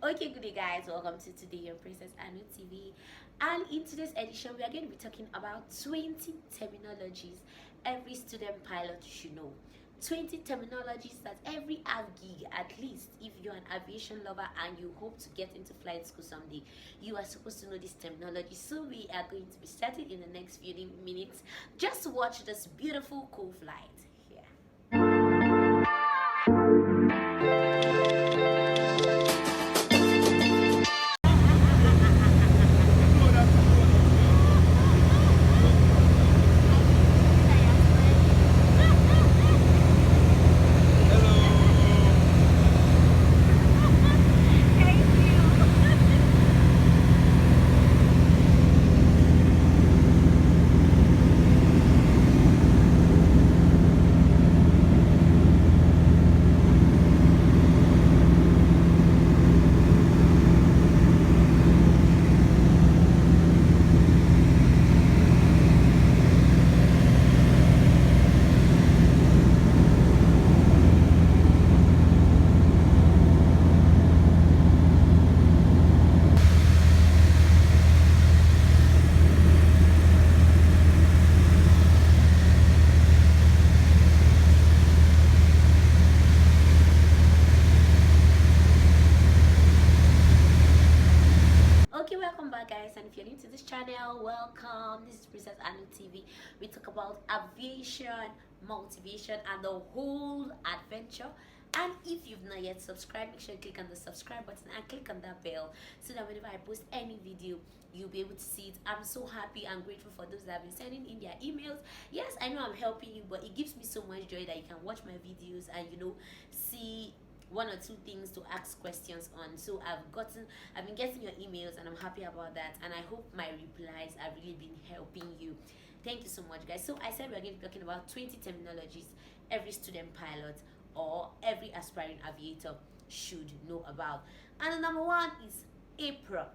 Okay, good day guys, welcome to today on Princess Anu TV, and in today's edition we are going to be talking about 20 terminologies every student pilot should know. 20 terminologies that every gig, at least if you're an aviation lover and you hope to get into flight school someday, you are supposed to know this terminology. So we are going to be starting in the next few minutes. Just watch this beautiful cool flight here. Okay, welcome back guys, and if you're new to this channel, welcome. This is Princess AnuTv. We talk about aviation, motivation, and the whole adventure. And if you've not yet subscribed, make sure you click on the subscribe button and click on that bell so that whenever I post any video, you'll be able to see it. I'm so happy and grateful for those that have been sending in their emails. Yes, I know I'm helping you, but it gives me so much joy that you can watch my videos and see one or two things to ask questions on. So I've been getting your emails and I'm happy about that, and I hope my replies have really been helping you. Thank you so much guys. So I said we're going to be talking about 20 terminologies every student pilot or every aspiring aviator should know about. And the number one is apron.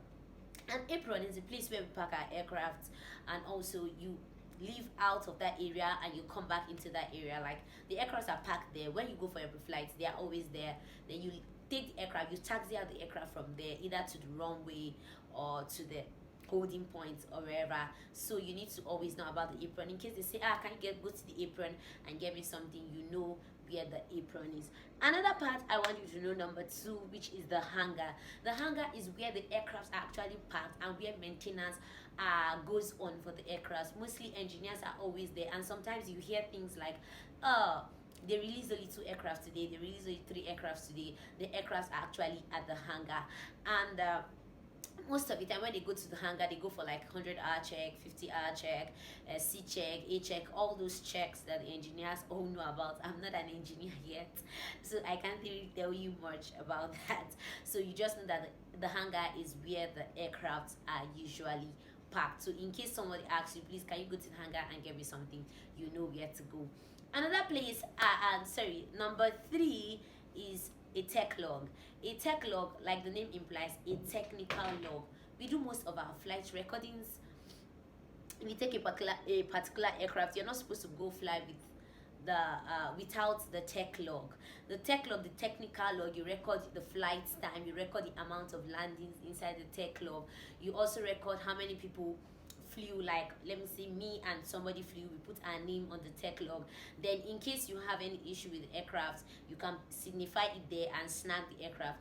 An apron is a place where we park our aircraft, and also you leave out of that area and you come back into that area. Like, the aircrafts are parked there. When you go for your pre-flights, they are always there. Then you take the aircraft, you taxi out the aircraft from there, either to the runway or to the holding point or wherever. So you need to always know about the apron in case they say, can you go to the apron and get me something, where the apron is. Another part I want you to know, number two, which is the hangar. The hangar is where the aircrafts are actually parked and where maintenance goes on for the aircrafts. Mostly engineers are always there, and sometimes you hear things like, they released only 2 aircraft today, they released only 3 aircraft today. The aircrafts are actually at the hangar, and most of the time when they go to the hangar, they go for like 100-hour check, 50-hour check, C check, A check, all those checks that the engineers all know about. I'm not an engineer yet, so I can't really tell you much about that. So you just know that the hangar is where the aircrafts are usually parked. So in case somebody asks you, please can you go to the hangar and get me something, you know where to go. Another place, number 3 is a tech log. A tech log, like the name implies, a technical log. We do most of our flight recordings. If you take a particular aircraft, you're not supposed to go fly with without the tech log. The tech log, the technical log, you record the flight time, you record the amount of landings inside the tech log. You also record how many people flew. Like, let me say me and somebody flew, we put our name on the tech log. Then in case you have any issue with the aircraft, you can signify it there and snag the aircraft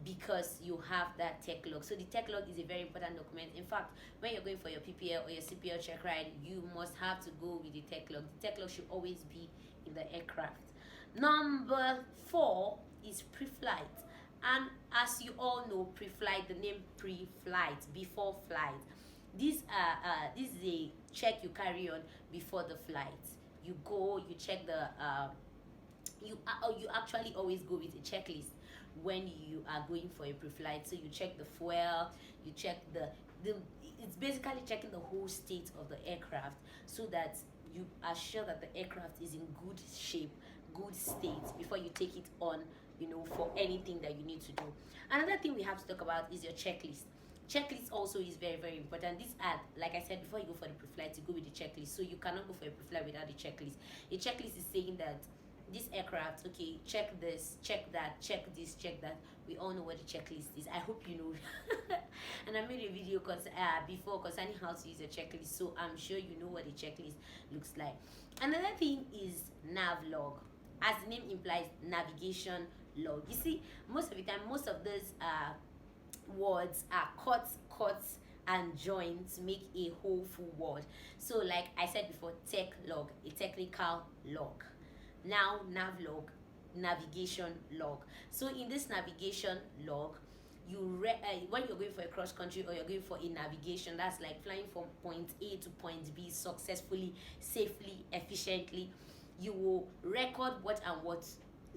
because you have that tech log. So the tech log is a very important document. In fact, when you're going for your PPL or your CPL check ride, you must have to go with the tech log. The tech log should always be in the aircraft. Number 4 is pre-flight. And as you all know, pre-flight, the name pre-flight, before flight. This is a check you carry on before the flight. You go, you check the you actually always go with a checklist when you are going for a pre-flight. So you check the fuel, you check the it's basically checking the whole state of the aircraft so that you are sure that the aircraft is in good shape, good state before you take it on, for anything that you need to do. Another thing we have to talk about is your checklist. Checklist also is very, very important. These are, like I said, before you go for the pre-flight, you go with the checklist. So you cannot go for a pre-flight without the checklist. A checklist is saying that this aircraft, okay, check this, check that, check this, check that. We all know what the checklist is. I hope you know. And I made a video before concerning how to use a checklist, so I'm sure you know what the checklist looks like. Another thing is Nav Log. As the name implies, navigation log. You see, most of the time, most of those words are cut and joined to make a whole full word. So like I said before, tech log, a technical log. Now nav log, navigation log. So in this navigation log, when you're going for a cross country or you're going for a navigation, that's like flying from point A to point B successfully, safely, efficiently, you will record what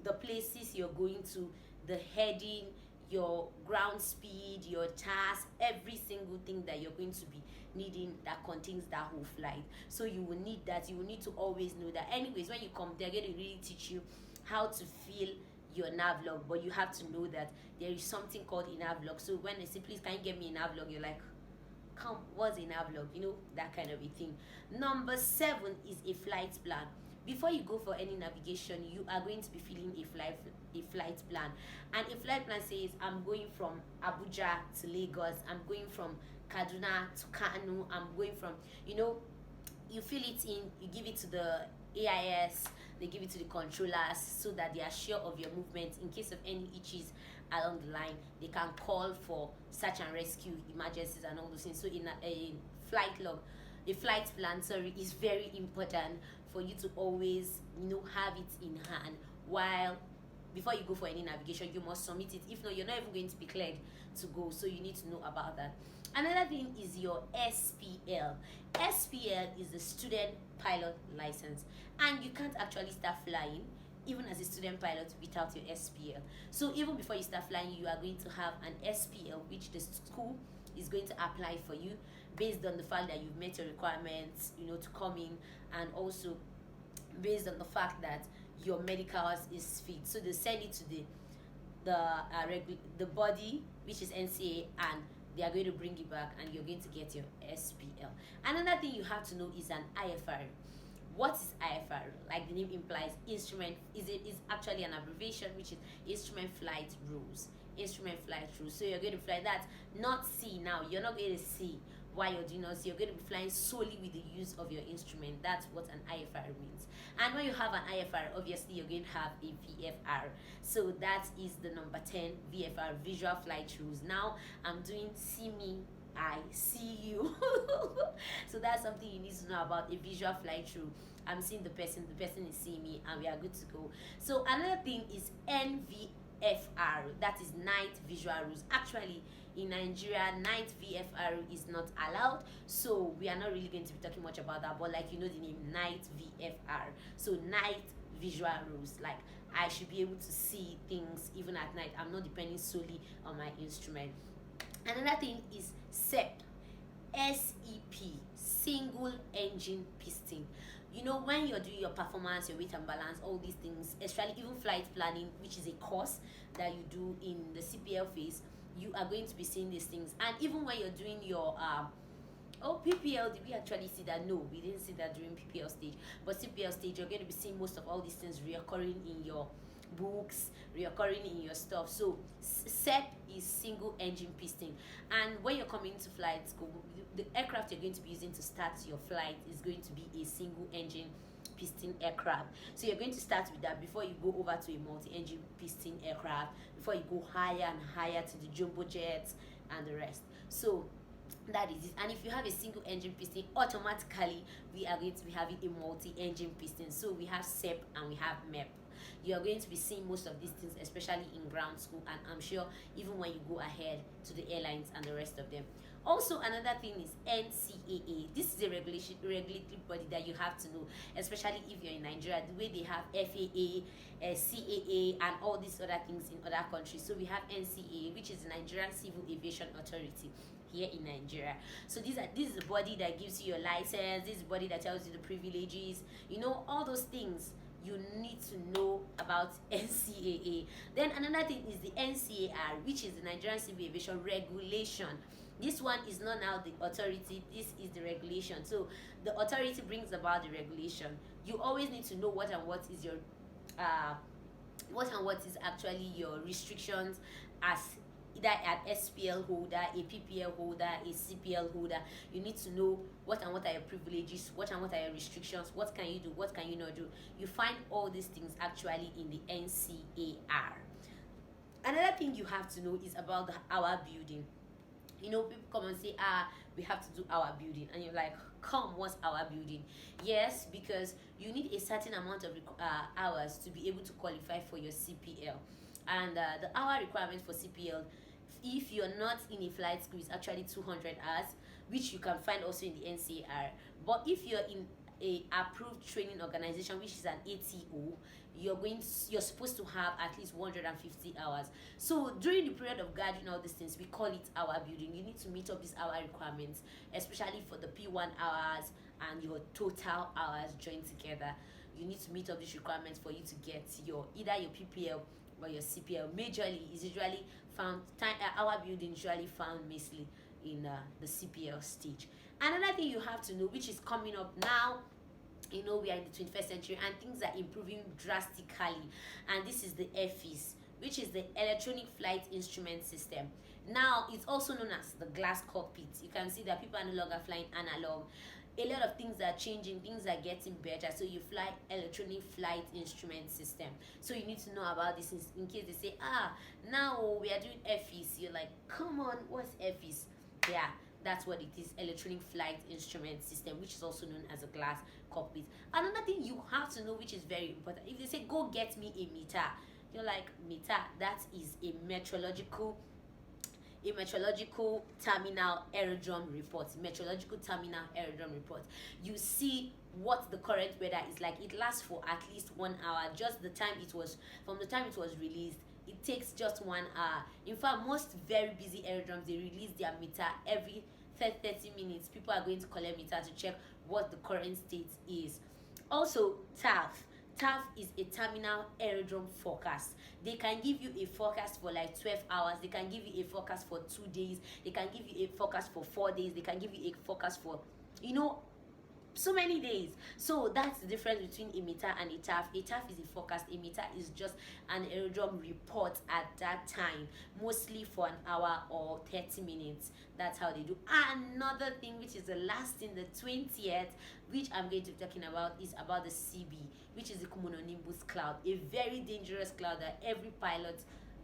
the places you're going to, the heading, your ground speed, your task, every single thing that you're going to be needing that contains that whole flight. So you will need that. You will need to always know that. Anyways, when you come, they're going to really teach you how to fill your nav log, but you have to know that there is something called a nav log. So when they say, please, can you get me a nav log, you're like, come, what's a nav log? You know, that kind of a thing. Number 7 is a flight plan. Before you go for any navigation, you are going to be filling a flight plan. And a flight plan says, I'm going from Abuja to Lagos, I'm going from Kaduna to Kano, I'm going from, you fill it in, you give it to the AIS, they give it to the controllers so that they are sure of your movement. In case of any itches along the line, they can call for search and rescue, emergencies and all those things. So in a flight log, the flight plan, is very important for you to always, have it in hand. While before you go for any navigation, you must submit it. If not, you're not even going to be cleared to go. So you need to know about that. Another thing is your SPL. SPL is the student pilot license, and you can't actually start flying even as a student pilot without your SPL. So even before you start flying, you are going to have an SPL, which the school is going to apply for you based on the fact that you've met your requirements, to come in, and also based on the fact that your medicals is fit. So they send it to the body, which is NCAT, and they are going to bring it back, and you're going to get your SPL. Another thing you have to know is an IFR. What is IFR? Like the name implies, instrument is actually an abbreviation, which is Instrument Flight Rules. Instrument Flight Rules. So you're going to fly that, not see now. You're not going to see while you're doing this. You're going to be flying solely with the use of your instrument. That's what an IFR means. And when you have an IFR, obviously you're going to have a VFR. So that is the number 10, VFR, Visual Flight Rules. Now I'm doing see me, I see you. So that's something you need to know about a visual flight rule. I'm seeing the person is seeing me, and we are good to go. So another thing is NVFR, that is Night Visual Rules. Actually, in Nigeria, night VFR is not allowed, so we are not really going to be talking much about that, but like the name, Night VFR. So night visual rules, like I should be able to see things even at night. I'm not depending solely on my instrument. Another thing is SEP, SEP, single engine piston. When you're doing your performance, your weight and balance, all these things, especially even flight planning, which is a course that you do in the CPL phase, you are going to be seeing these things. And even when you're doing your PPL, did we actually see that? No, we didn't see that during PPL stage. But CPL stage, you're going to be seeing most of all these things reoccurring in your books, reoccurring in your stuff. So SEP is single engine piston. And when you're coming to flight school, the aircraft you're going to be using to start your flight is going to be a single engine piston aircraft. So you're going to start with that before you go over to a multi-engine piston aircraft, before you go higher and higher to the jumbo jets and the rest. So that is it. And if you have a single engine piston, automatically we are going to be having a multi-engine piston. So we have SEP and we have MEP. You are going to be seeing most of these things, especially in ground school, and I'm sure even when you go ahead to the airlines and the rest of them. Also, another thing is NCAA. This is a regulatory body that you have to know, especially if you're in Nigeria, the way they have FAA, CAA, and all these other things in other countries. So we have NCAA, which is the Nigerian Civil Aviation Authority here in Nigeria. So this is the body that gives you your license. This is the body that tells you the privileges, all those things you need to know about NCAA. Then another thing is the NCAR, which is the Nigerian Civil Aviation Regulation. This one is not now the authority, this is the regulation. So the authority brings about the regulation. You always need to know what is your what is actually your restrictions as either an SPL holder, a PPL holder, a CPL holder. You need to know what are your privileges, what are your restrictions, what can you do, what can you not do. You find all these things actually in the NCAR. Another thing you have to know is about the hour building. You know, people come and say, we have to do hour building, and you're like, come, what's hour building? Yes, because you need a certain amount of hours to be able to qualify for your CPL. And the hour requirement for CPL, if you're not in a flight school, is actually 200 hours, which you can find also in the NCAR. But if you're in a approved training organization, which is an ATO, you're supposed to have at least 150 hours. So during the period of gathering all these things, we call it hour building. You need to meet up these hour requirements, especially for the P1 hours and your total hours joined together. You need to meet up these requirements for you to get your either your PPL or your CPL. Majorly is usually found hour building usually found mostly in the CPL stage. Another thing you have to know, which is coming up now, you know, we are in the 21st century and things are improving drastically, and this is the EFIS, which is the Electronic Flight Instrument System. Now it's also known as the glass cockpit. You can see that people are no longer flying analog. A lot of things are changing, things are getting better, so you fly electronic flight instrument system. So you need to know about this in case they say, now we are doing EFIS. You're like, come on, what's EFIS? Yeah, that's what it is, electronic flight instrument system, which is also known as a glass cockpit. Another thing you have to know, which is very important, if they say go get me a meter, you're like, meter, that is a meteorological terminal aerodrome report. You see what the current weather is like. It lasts for at least 1 hour. Just the time it was from the time it was released, it takes just 1 hour. In fact, most very busy aerodromes, they release their meter every 30 minutes. People are going to collect meter to check what the current state is. Also, TAF is a terminal aerodrome forecast. They can give you a forecast for like 12 hours. They can give you a forecast for 2 days. They can give you a forecast for 4 days. They can give you a forecast for, so many days. So that's the difference between a meter and a TAF. A TAF is a forecast. A meter is just an aerodrome report at that time, mostly for an hour or 30 minutes. That's how they do. Another thing, which is the last thing, the 20th, which I'm going to be talking about, is about the CB, which is the cumulonimbus cloud, a very dangerous cloud that every pilot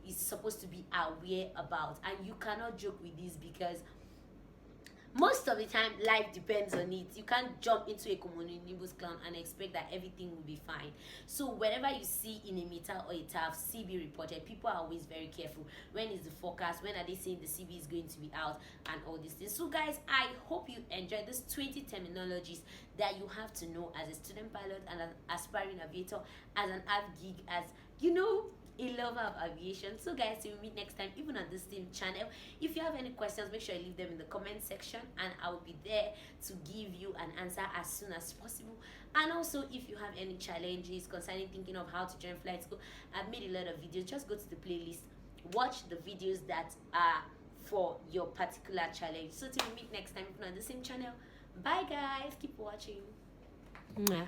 is supposed to be aware about. And you cannot joke with this, because most of the time life depends on it. You can't jump into a cumulonimbus cloud and expect that everything will be fine. So whenever you see in a meter or a TAF CB reported, people are always very careful. When is the forecast? When are they saying the CB is going to be out? And all these things. So guys, I hope you enjoyed these 20 terminologies that you have to know as a student pilot and an aspiring aviator, as an av geek, as a lover of aviation. So guys, we'll meet next time, even on this same channel. If you have any questions, make sure you leave them in the comment section, and I will be there to give you an answer as soon as possible. And also, if you have any challenges concerning thinking of how to join flight school, I've made a lot of videos. Just go to the playlist, watch the videos that are for your particular challenge. So till we meet next time, even on the same channel. Bye guys, keep watching. Mwah.